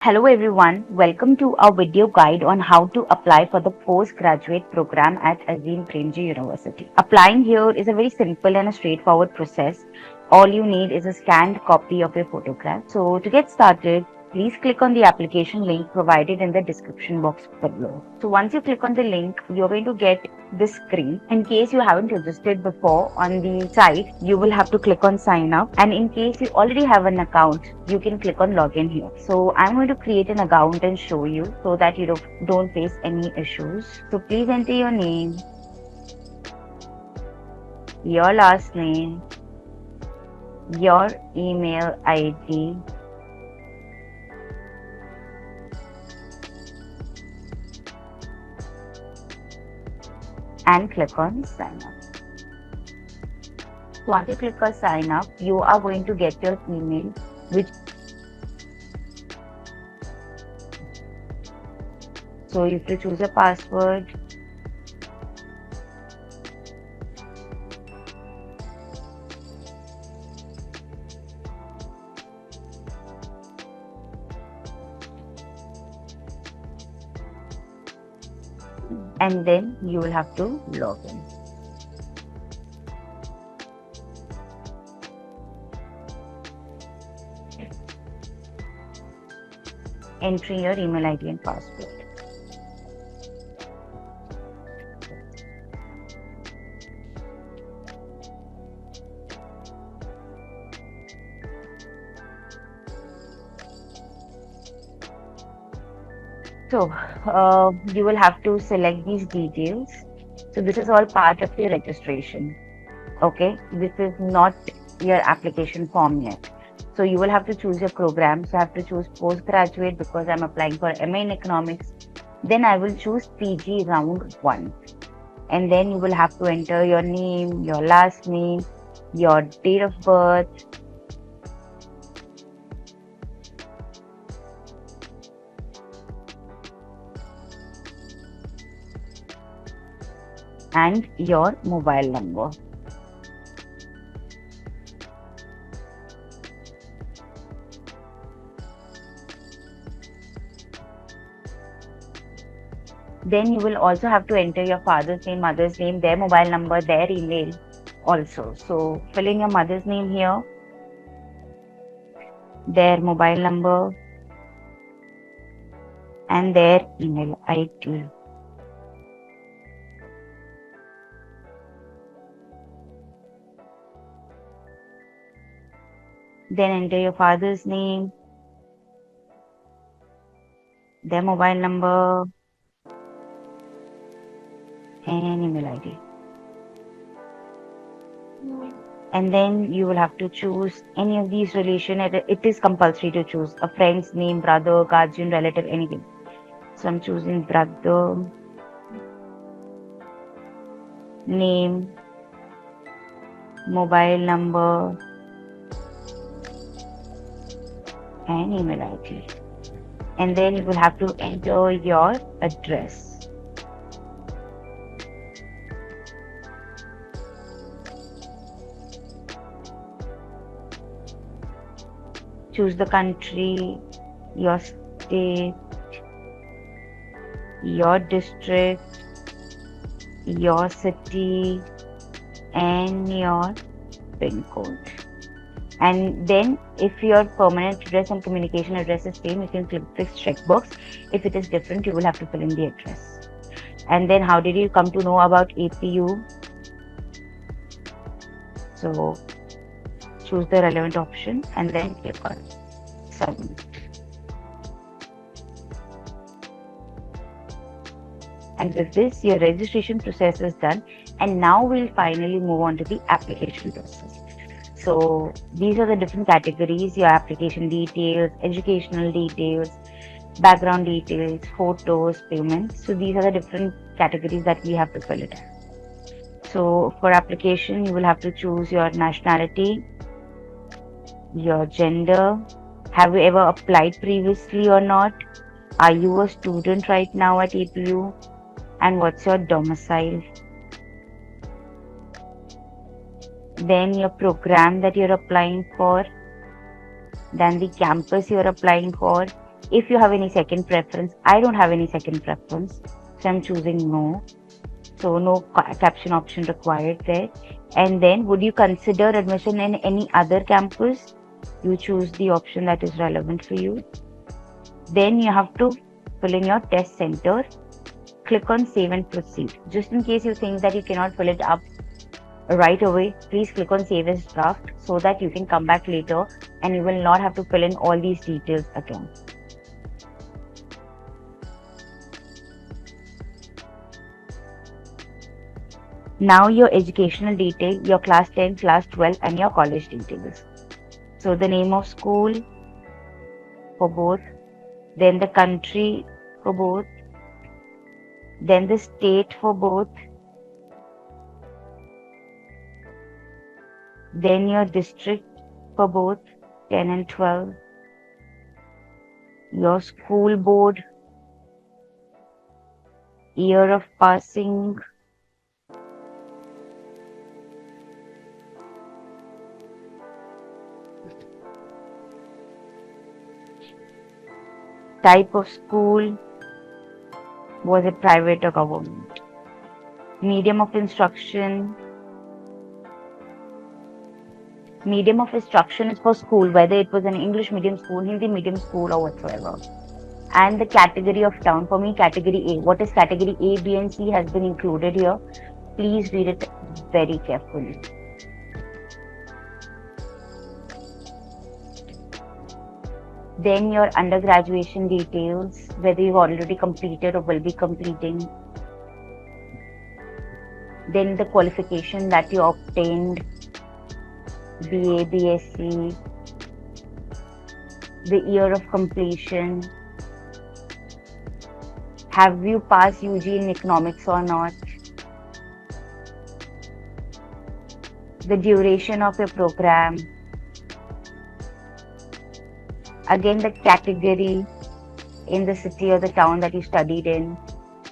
Hello everyone, welcome to our video guide on how to apply for the postgraduate program at Azim Premji University. Applying here is a very simple and a straightforward process. All you need is a scanned copy of your photograph. So to get started, please click on the application link provided in the description box below. So once you click on the link, you're going to get this screen. In case you haven't registered before on the site, you will have to click on sign up. And in case you already have an account, you can click on login here. So I'm going to create an account and show you so that you don't face any issues. So please enter your name, your last name, your email ID, and click on sign up. Once you click on sign up, you are going to get your email, which so you have to choose a password. And then you will have to log in. Entering your email ID and password. So you will have to select these details. So this is all part of your registration. Okay, this is not your application form yet. So you will have to choose your program. So I have to choose postgraduate because I'm applying for MA in economics. Then I will choose PG round 1. And then you will have to enter your name, your last name, your date of birth, and your mobile number. Then you will also have to enter your father's name, mother's name, their mobile number, their email also. So fill in your mother's name here, their mobile number, and their email ID. Then enter your father's name, their mobile number, and email ID. And then you will have to choose any of these relation. It is compulsory to choose a friend's name, brother, guardian, relative, anything. So I'm choosing brother, name, mobile number, and email ID. And then you will have to enter your address. Choose the country, your state, your district, your city, and your PIN code. And then if your permanent address and communication address is same, you can click this checkbox. If it is different, you will have to fill in the address. And then how did you come to know about APU? So choose the relevant option and then click on submit. And with this, your registration process is done. And now we'll finally move on to the application process. So these are the different categories: your application details, educational details, background details, photos, payments. So these are the different categories that we have to fill it in. So for application, you will have to choose your nationality, your gender. Have you ever applied previously or not? Are you a student right now at APU? And what's your domicile? Then your program that you're applying for, then the campus you're applying for, If you have any second preference, I don't have any second preference, so I'm choosing no. So no caption option required there. And then, would you consider admission in any other campus? You choose the option that is relevant for you. Then you have to fill in your test center. Click on save and proceed. Just in case you think that you cannot fill it up right away, please click on save as draft so that you can come back later and you will not have to fill in all these details again. Now your educational detail, your class 10, class 12 and your college details. So the name of school for both, then the country for both, then the state for both, then your district for both 10 and 12, your school board, year of passing, type of school, was it private or government, medium of instruction. Medium of instruction is for school, whether it was an English medium school, Hindi medium school, or whatsoever. And the category of town, for me, category A. What is category A, B, and C has been included here. Please read it very carefully. Then your undergraduation details, whether you've already completed or will be completing. Then the qualification that you obtained, BA, BSc, the year of completion, have you passed UG in economics or not, the duration of your program, again the category in the city or the town that you studied in,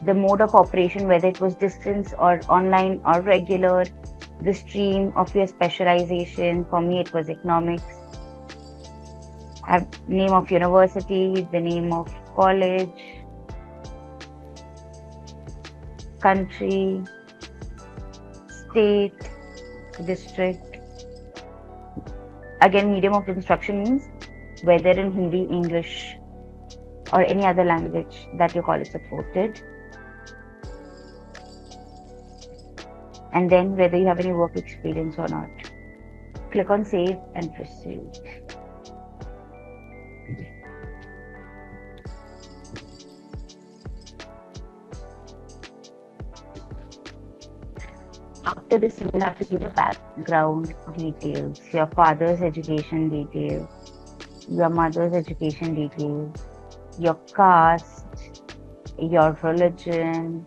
the mode of operation, whether it was distance or online or regular, the stream of your specialization, for me it was economics, name of university, the name of college, country, state, district. Again, medium of instruction means whether in Hindi, English, or any other language that your college supported. And then whether you have any work experience or not. Click on save and proceed. After this, you will have to give the background details, your father's education details, your mother's education details, your caste, your religion,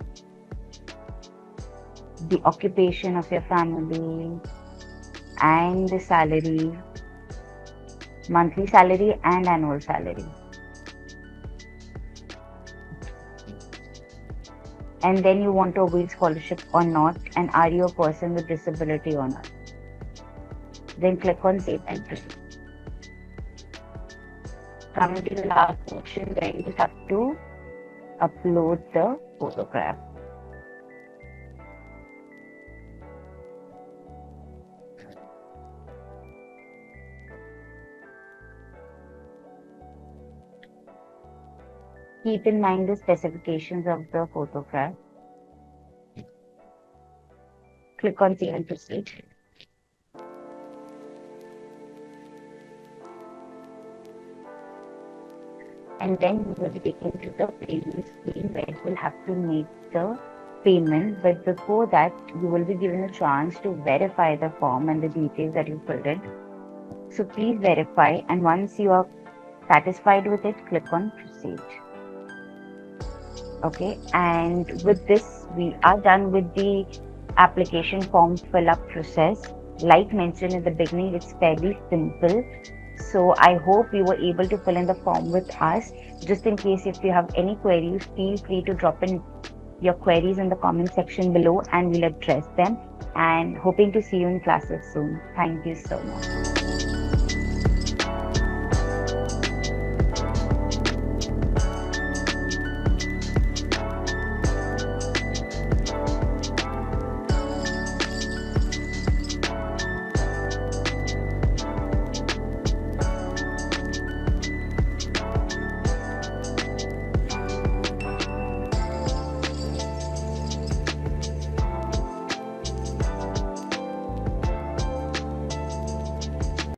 the occupation of your family, and the salary, monthly salary and annual salary. And then you want to avail scholarship or not, and are you a person with disability or not. Then click on save and proceed. Coming to the last section where you just have to upload the photograph. Keep in mind the specifications of the photograph. Click on save and proceed. And then you will be taken to the payment screen where you will have to make the payment. But before that, you will be given a chance to verify the form and the details that you filled in. So please verify, and once you are satisfied with it, click on proceed. Okay, and with this, we are done with the application form fill up process. Like mentioned in the beginning, it's fairly simple. So I hope you were able to fill in the form with us. Just in case if you have any queries, feel free to drop in your queries in the comment section below and we'll address them. And hoping to see you in classes soon. Thank you so much.